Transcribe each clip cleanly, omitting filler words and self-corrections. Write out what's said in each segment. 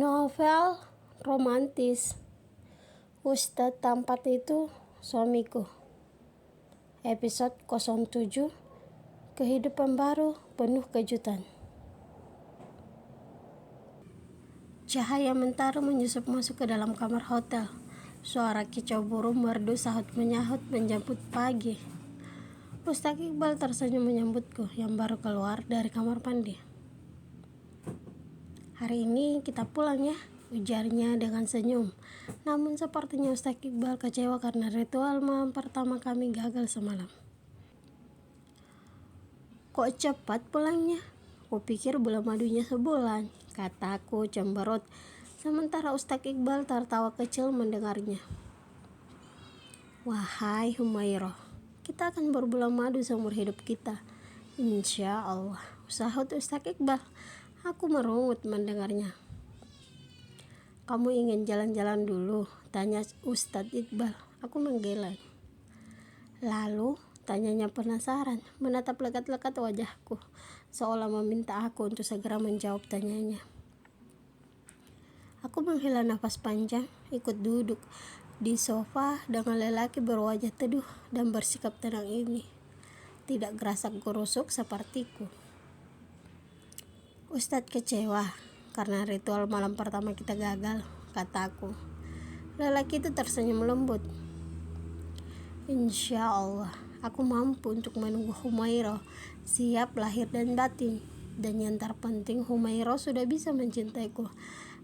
Novel romantis Ustadz Tampat Itu Suamiku. Episode 07. Kehidupan baru penuh kejutan. Cahaya mentari menyusup masuk ke dalam kamar hotel. Suara kicau burung merdu sahut menyahut menjemput pagi. Ustadz Iqbal tersenyum menyambutku yang baru keluar dari kamar mandi. "Hari ini kita pulang ya," ujarnya dengan senyum. Namun sepertinya Ustadz Iqbal kecewa karena ritual malam pertama kami gagal semalam. "Kok cepat pulangnya? Kupikir bulan madunya sebulan," kataku cemberut. Sementara Ustadz Iqbal tertawa kecil mendengarnya. "Wahai Humairah, kita akan berbulan madu seumur hidup kita, insya Allah," sahut Ustadz Iqbal. Aku merungut mendengarnya. "Kamu ingin jalan-jalan dulu?" tanya Ustadz Iqbal. Aku menggeleng. "Lalu?" tanyanya penasaran, menatap lekat-lekat wajahku, seolah meminta aku untuk segera menjawab tanyanya. Aku menghela nafas panjang, ikut duduk di sofa dengan lelaki berwajah teduh dan bersikap tenang ini. Tidak gerasak gerusuk sepertiku. "Ustadz kecewa karena ritual malam pertama kita gagal," kataku. Lelaki itu tersenyum lembut. "Insya Allah, aku mampu untuk menunggu Humairah siap lahir dan batin. Dan yang terpenting Humairah sudah bisa mencintaiku,"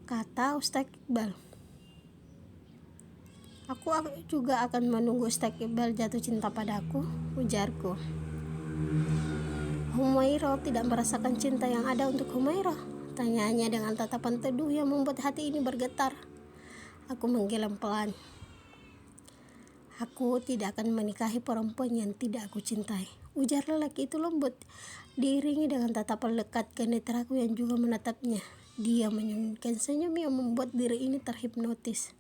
kata Ustadz Iqbal. "Aku juga akan menunggu Ustadz Iqbal jatuh cinta padaku," ujarku. "Humairah tidak merasakan cinta yang ada untuk Humairah?" tanyanya dengan tatapan teduh yang membuat hati ini bergetar. Aku menggeleng pelan. "Aku tidak akan menikahi perempuan yang tidak aku cintai," ujar lelaki itu lembut, diiringi dengan tatapan lekat ke netraku yang juga menatapnya. Dia menyembunyikan senyum yang membuat diri ini terhipnotis.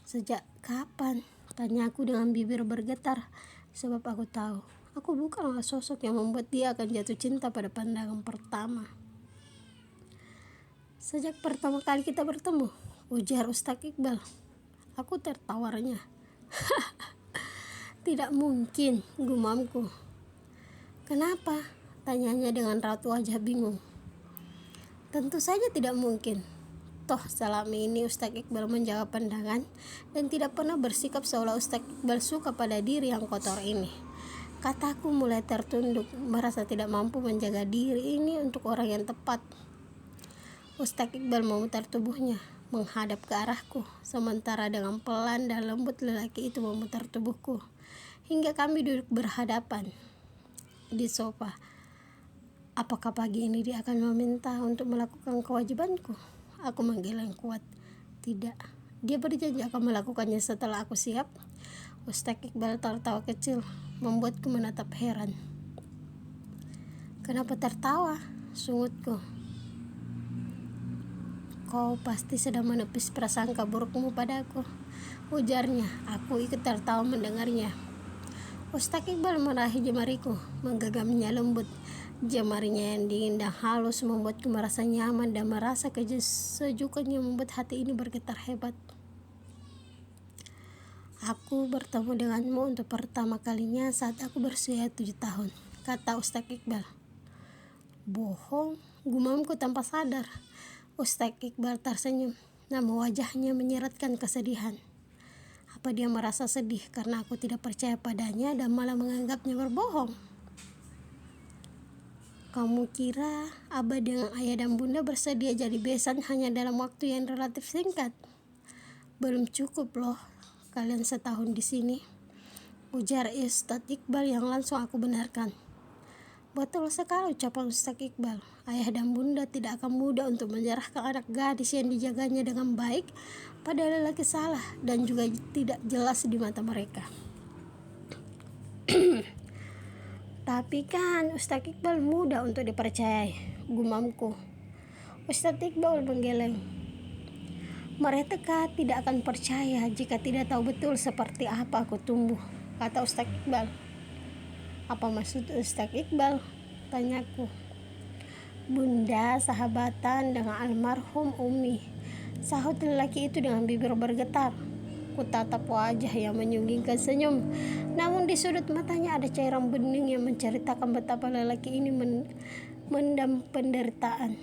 "Sejak kapan?" tanyaku dengan bibir bergetar, sebab aku tahu aku bukanlah sosok yang membuat dia akan jatuh cinta pada pandangan pertama. "Sejak pertama kali kita bertemu," ujar Ustadz Iqbal. Aku tertawarnya. "Tidak mungkin," gumamku. "Kenapa?" tanyanya dengan raut wajah bingung. "Tentu saja tidak mungkin. Toh selama ini Ustadz Iqbal menjaga pandangan dan tidak pernah bersikap seolah Ustadz Iqbal suka pada diri yang kotor ini," kataku mulai tertunduk, merasa tidak mampu menjaga diri ini untuk orang yang tepat. Ustadz Iqbal memutar tubuhnya, menghadap ke arahku, sementara dengan pelan dan lembut lelaki itu memutar tubuhku, hingga kami duduk berhadapan di sofa. Apakah pagi ini dia akan meminta untuk melakukan kewajibanku? Aku menggeleng kuat. Tidak, dia berjanji akan melakukannya setelah aku siap. Ustadz Iqbal tertawa kecil, membuatku menatap heran. "Kenapa tertawa?" sungutku. "Kau pasti sedang menepis prasangka burukmu padaku," ujarnya. Aku ikut tertawa mendengarnya. Ustadz Iqbal meraih jemariku, menggenggamnya lembut. Jemarinya yang dingin dan halus membuatku merasa nyaman dan merasa kesejukan yang membuat hati ini bergetar hebat. "Aku bertemu denganmu untuk pertama kalinya saat aku berusia 7 tahun, kata Ustadz Iqbal. "Bohong," gumamku tanpa sadar. Ustadz Iqbal tersenyum, namun wajahnya menyeratkan kesedihan. Apa dia merasa sedih karena aku tidak percaya padanya dan malah menganggapnya berbohong? "Kamu kira Abah dengan ayah dan bunda bersedia jadi besan hanya dalam waktu yang relatif singkat? Belum cukup loh kalian setahun di sini," ujar Ustadz Iqbal yang langsung aku benarkan. Betul sekali ucapan Ustadz Iqbal. Ayah dan bunda tidak akan mudah untuk menyerahkan anak gadis yang dijaganya dengan baik pada lelaki salah dan juga tidak jelas di mata mereka. "Tapi kan Ustadz Iqbal mudah untuk dipercayai," gumamku. Ustadz Iqbal menggeleng. "Mereka tidak akan percaya jika tidak tahu betul seperti apa aku tumbuh," kata Ustadz Iqbal. "Apa maksud Ustadz Iqbal?" tanyaku. Bunda sahabatan dengan almarhum Umi, sahut lelaki itu dengan bibir bergetar. Ku tatap wajah yang menyunggingkan senyum, namun di sudut matanya ada cairan bening yang menceritakan betapa lelaki ini mendam penderitaan.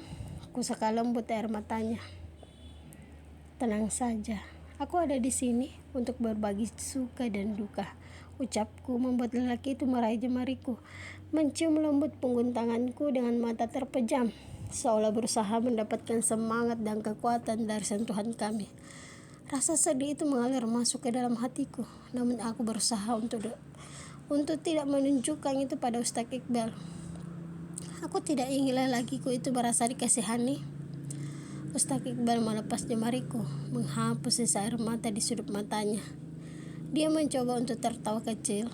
Ku seka lembut air matanya. Tenang saja, aku ada di sini untuk berbagi suka dan duka. Ucapku membuat lelaki itu meraih jemariku, mencium lembut punggung tanganku dengan mata terpejam, seolah berusaha mendapatkan semangat dan kekuatan dari sentuhan kami. Rasa sedih itu mengalir masuk ke dalam hatiku, namun aku berusaha untuk tidak menunjukkan itu pada Ustaz Iqbal. Aku tidak ingin lelakiku itu merasa dikasihani. Ustaz Iqbal melepas jemariku, menghapus sisa air mata di sudut matanya. Dia mencoba untuk tertawa kecil,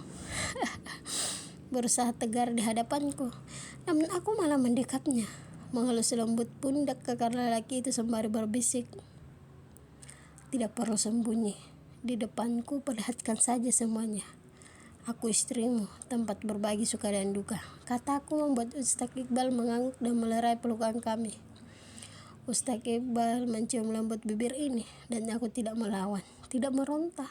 berusaha tegar di hadapanku, namun aku malah mendekapnya, mengelus lembut pundak kekar lelaki itu sembari berbisik, tidak perlu sembunyi. Di depanku perlihatkan saja semuanya. Aku istrimu, tempat berbagi suka dan duka. Kataku membuat Ustaz Iqbal mengangguk dan melerai pelukan kami. Ustaz Iqbal mencium lembut bibir ini, dan aku tidak melawan, tidak meronta,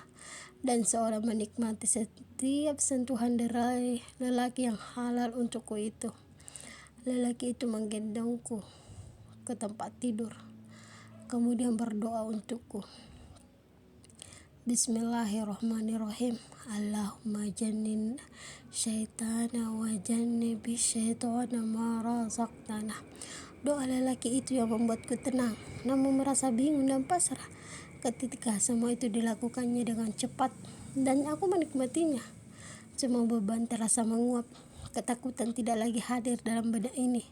dan seolah menikmati setiap sentuhan derai lelaki yang halal untukku itu. Lelaki itu menggendongku ke tempat tidur, kemudian berdoa untukku. Bismillahirrahmanirrahim. Allahumma jannin syaitana wa jannibi syaitana ma razaqtana. Doa lelaki itu yang membuatku tenang, namun merasa bingung dan pasrah ketika semua itu dilakukannya dengan cepat, dan aku menikmatinya. Semua beban terasa menguap, ketakutan tidak lagi hadir dalam benak ini.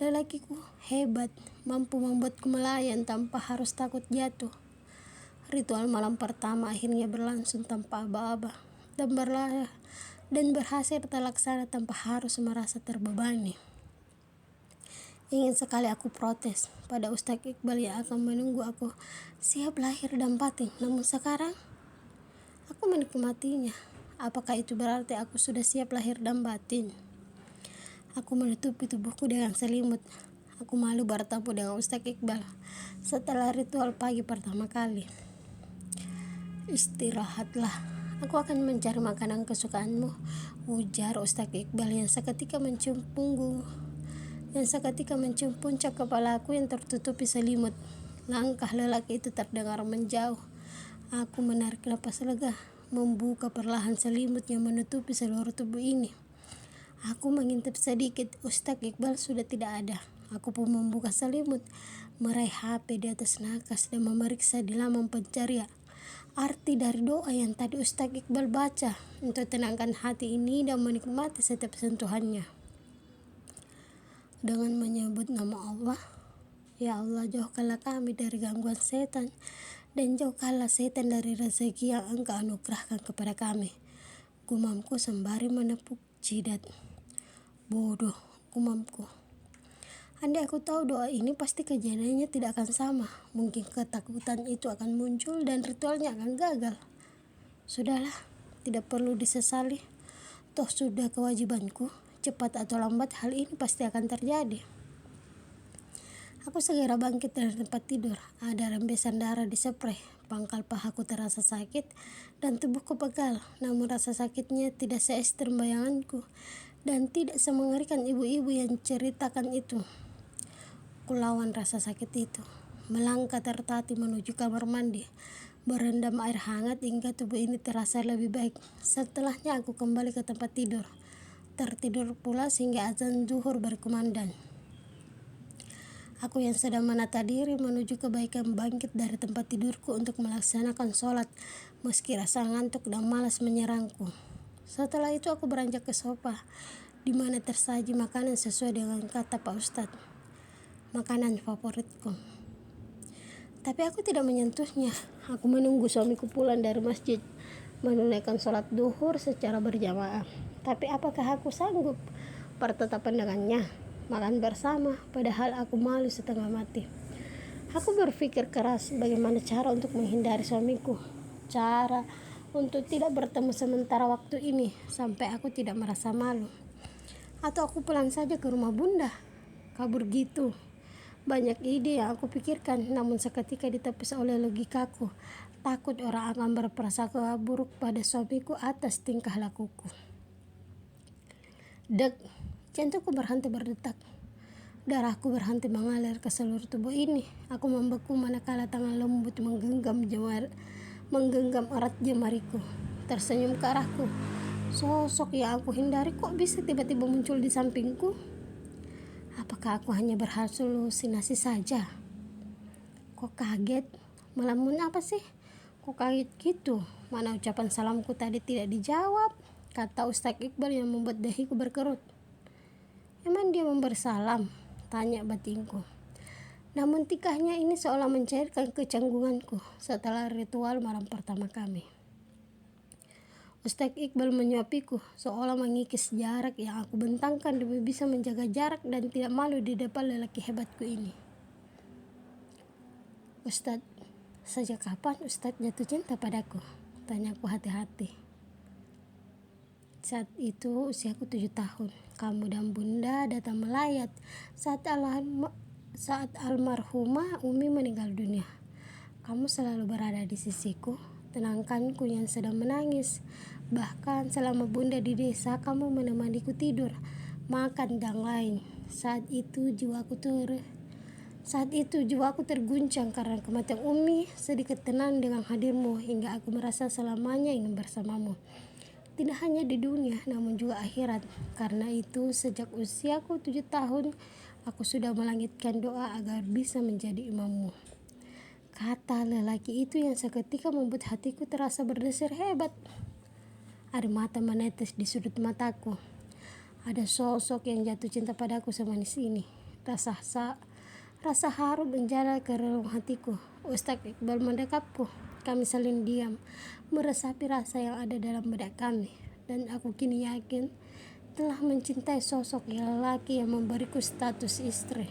Lelakiku hebat, mampu membuatku melayan tanpa harus takut jatuh. Ritual malam pertama akhirnya berlangsung tanpa aba-aba dan berhasil terlaksana tanpa harus merasa terbebani. Ingin sekali aku protes pada Ustaz Iqbal yang akan menunggu aku siap lahir dan batin, namun sekarang aku menikmatinya. Apakah itu berarti aku sudah siap lahir dan batin? Aku menutupi tubuhku dengan selimut. Aku malu bertemu dengan Ustaz Iqbal setelah ritual pagi pertama kali. Istirahatlah, aku akan mencari makanan kesukaanmu, ujar Ustaz Iqbal yang seketika mencium puncak kepalaku yang tertutupi selimut. Langkah lelaki itu terdengar menjauh. Aku menarik napas lega, membuka perlahan selimut yang menutupi seluruh tubuh ini. Aku mengintip sedikit, Ustaz Iqbal sudah tidak ada. Aku pun membuka selimut, meraih HP di atas nakas dan memeriksa di laman pencarian arti dari doa yang tadi Ustaz Iqbal baca untuk tenangkan hati ini dan menikmati setiap sentuhannya. Dengan menyebut nama Allah, ya Allah, jauhkanlah kami dari gangguan setan, dan jauhkanlah setan dari rezeki yang Engkau anugerahkan kepada kami. Gumamku sembari menepuk jidat. Bodoh, gumamku. Andai aku tahu doa ini pasti kejadiannya tidak akan sama. Mungkin ketakutan itu akan muncul dan ritualnya akan gagal. Sudahlah, tidak perlu disesali. Toh sudah kewajibanku. Cepat atau lambat hal ini pasti akan terjadi. Aku segera bangkit dari tempat tidur. Ada rembesan darah di spray. Pangkal pahaku terasa sakit dan tubuhku pegal. Namun rasa sakitnya tidak se-ekstrem bayanganku dan tidak semengerikan ibu-ibu yang ceritakan itu. Kulawan rasa sakit itu, melangkah tertatih menuju kamar mandi, berendam air hangat hingga tubuh ini terasa lebih baik. Setelahnya aku kembali ke tempat tidur, tertidur pula sehingga azan zuhur berkumandang. Aku yang sedang menata diri menuju kebaikan bangkit dari tempat tidurku untuk melaksanakan sholat, meski rasa ngantuk dan malas menyerangku. Setelah itu aku beranjak ke sofa, di mana tersaji makanan sesuai dengan kata Pak Ustadz, makanan favoritku. Tapi aku tidak menyentuhnya. Aku menunggu suamiku pulang dari masjid, menunaikan sholat duhur secara berjamaah. Tapi apakah aku sanggup bertetapan dengannya, makan bersama, padahal aku malu setengah mati. Aku berpikir keras bagaimana cara untuk menghindari suamiku, cara untuk tidak bertemu sementara waktu ini sampai aku tidak merasa malu. Atau aku pulang saja ke rumah bunda. kabur gitu. Banyak ide yang aku pikirkan, namun seketika ditepis oleh logikaku. Takut orang akan berprasangka buruk pada suamiku atas tingkah lakuku. Dek, jantungku berhenti berdetak. Darahku berhenti mengalir ke seluruh tubuh ini. Aku membeku manakala tangan lembut menggenggam erat jemariku. Tersenyum ke arahku. Sosok yang aku hindari kok bisa tiba-tiba muncul di sampingku? Apakah aku hanya berhalusinasi saja? Kok kaget? Melamun apa sih? Kok kaget gitu? Mana ucapan salamku tadi tidak dijawab? Kata Ustaz Iqbal yang membuat dahiku berkerut. Emang dia memberi salam? Tanya batinku. Namun tikahnya ini seolah mencairkan kecanggunganku setelah ritual malam pertama kami. Ustaz Iqbal menyuapiku seolah mengikis jarak yang aku bentangkan demi bisa menjaga jarak dan tidak malu di depan lelaki hebatku ini. Ustaz, sejak kapan Ustaz jatuh cinta padaku? Tanyaku hati-hati. Saat itu usiaku 7 tahun. Kamu dan bunda datang melayat saat almarhumah Umi meninggal dunia. Kamu selalu berada di sisiku, tenangkanku yang sedang menangis. Bahkan selama bunda di desa, kamu menemaniku tidur, makan dan lain. Saat itu jiwaku terguncang karena kematian Umi. Sedikit tenang dengan hadirmu hingga aku merasa selamanya ingin bersamamu. Tidak hanya di dunia, namun juga akhirat. Karena itu, sejak usiaku 7 tahun, aku sudah melangitkan doa agar bisa menjadi imammu. Kata lelaki itu yang seketika membuat hatiku terasa berdesir hebat. Ada mata menetes di sudut mataku. Ada sosok yang jatuh cinta padaku semanis ini. Rasa haru menjalar ke relung hatiku. Ustaz Iqbal mendekapku. Kami saling diam, meresapi rasa yang ada dalam benak kami. Dan aku kini yakin telah mencintai sosok lelaki yang memberiku status istri.